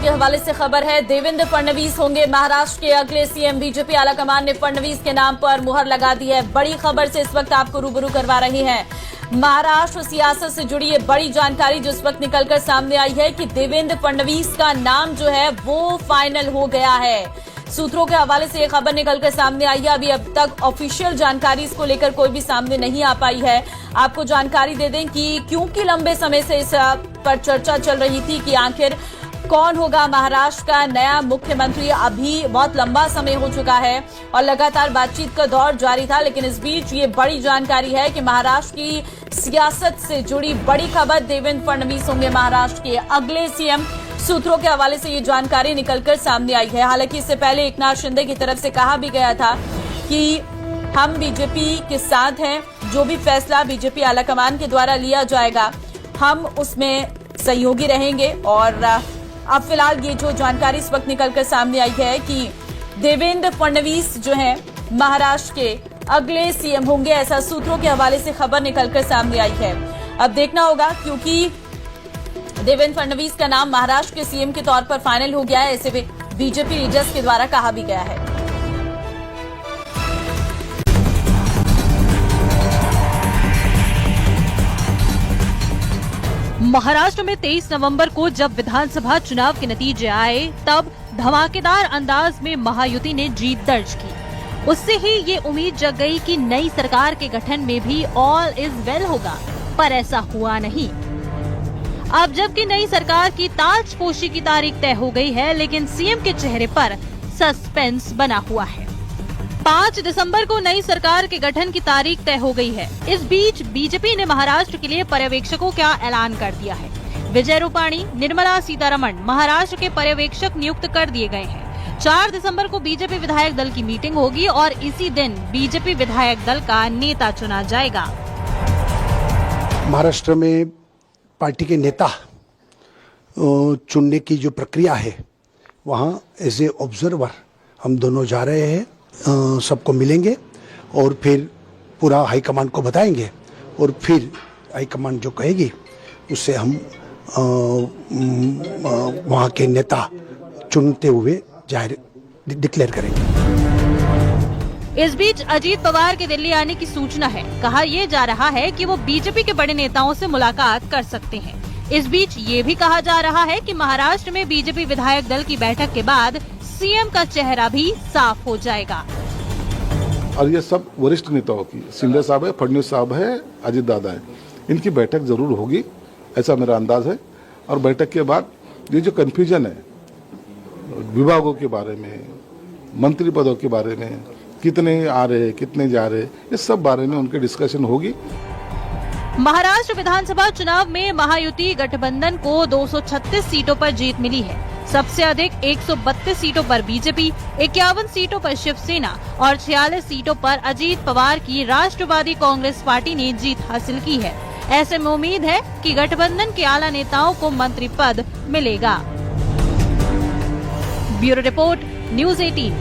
के हवाले से खबर है, देवेंद्र फडणवीस होंगे महाराष्ट्र के अगले सीएम। बीजेपी आलाकमान ने फडणवीस के नाम पर मुहर लगा दी है। बड़ी खबर से इस वक्त आपको रूबरू करवा रहे हैं। महाराष्ट्र सियासत से जुड़ी ये बड़ी जानकारी जो इस वक्त निकलकर सामने आई है कि देवेंद्र फडणवीस का नाम जो है वो फाइनल हो गया है। सूत्रों के हवाले से यह खबर निकलकर सामने आई है। अभी अब तक ऑफिशियल जानकारी इसको लेकर कोई भी सामने नहीं आ पाई है। आपको जानकारी दे दें कि क्योंकि लंबे समय से इस पर चर्चा चल रही थी कि आखिर कौन होगा महाराष्ट्र का नया मुख्यमंत्री। अभी बहुत लंबा समय हो चुका है और लगातार बातचीत का दौर जारी था, लेकिन इस बीच ये बड़ी जानकारी है कि महाराष्ट्र की सियासत से जुड़ी बड़ी खबर, देवेंद्र फडणवीस होंगे महाराष्ट्र के अगले सीएम। सूत्रों के हवाले से ये जानकारी निकलकर सामने आई है। हालांकि इससे पहले एकनाथ शिंदे की तरफ से कहा भी गया था कि हम बीजेपी के साथ हैं, जो भी फैसला बीजेपी आलाकमान के द्वारा लिया जाएगा हम उसमें सहयोगी रहेंगे। और अब फिलहाल ये जो जानकारी इस वक्त निकलकर सामने आई है कि देवेंद्र फडणवीस जो हैं महाराष्ट्र के अगले सीएम होंगे, ऐसा सूत्रों के हवाले से खबर निकलकर सामने आई है। अब देखना होगा, क्योंकि देवेंद्र फडणवीस का नाम महाराष्ट्र के सीएम के तौर पर फाइनल हो गया है, ऐसे बीजेपी लीडर्स के द्वारा कहा भी गया है। महाराष्ट्र में 23 नवंबर को जब विधानसभा चुनाव के नतीजे आए, तब धमाकेदार अंदाज में महायुति ने जीत दर्ज की। उससे ही ये उम्मीद जग गई कि नई सरकार के गठन में भी ऑल इज वेल होगा, पर ऐसा हुआ नहीं। अब जबकि नई सरकार की ताजपोशी की तारीख तय हो गई है, लेकिन सीएम के चेहरे पर सस्पेंस बना हुआ है। 5 दिसंबर को नई सरकार के गठन की तारीख तय हो गई है। इस बीच बीजेपी ने महाराष्ट्र के लिए पर्यवेक्षकों का ऐलान कर दिया है। विजय रूपाणी, निर्मला सीतारमण महाराष्ट्र के पर्यवेक्षक नियुक्त कर दिए गए हैं। 4 दिसंबर को बीजेपी विधायक दल की मीटिंग होगी और इसी दिन बीजेपी विधायक दल का नेता चुना जाएगा। महाराष्ट्र में पार्टी के नेता चुनने की जो प्रक्रिया है, वहाँ एज ए ऑब्जर्वर हम दोनों जा रहे हैं। सबको मिलेंगे और फिर पूरा हाईकमांड को बताएंगे और फिर हाईकमांड जो कहेगी उससे हम वहाँ के नेता चुनते हुए जाहिर डिक्लेयर करेंगे। इस बीच अजीत पवार के दिल्ली आने की सूचना है। कहा यह जा रहा है कि वो बीजेपी के बड़े नेताओं से मुलाकात कर सकते हैं। इस बीच ये भी कहा जा रहा है कि महाराष्ट्र में बीजेपी विधायक दल की बैठक के बाद सीएम का चेहरा भी साफ हो जाएगा। और ये सब वरिष्ठ नेताओं की, शिंदे साहब है, फडणवीस साहब है, अजीत दादा है, इनकी बैठक जरूर होगी, ऐसा मेरा अंदाज है। और बैठक के बाद ये जो कंफ्यूजन है विभागों के बारे में, मंत्री पदों के बारे में, कितने आ रहे कितने जा रहे, इस सब बारे में उनकी डिस्कशन होगी। महाराष्ट्र विधानसभा चुनाव में महायुति गठबंधन को 236 सीटों पर जीत मिली है। सबसे अधिक 132 सीटों पर बीजेपी, 51 सीटों पर शिवसेना और 46 सीटों पर अजीत पवार की राष्ट्रवादी कांग्रेस पार्टी ने जीत हासिल की है। ऐसे में उम्मीद है कि गठबंधन के आला नेताओं को मंत्री पद मिलेगा। Bureau report, news 18।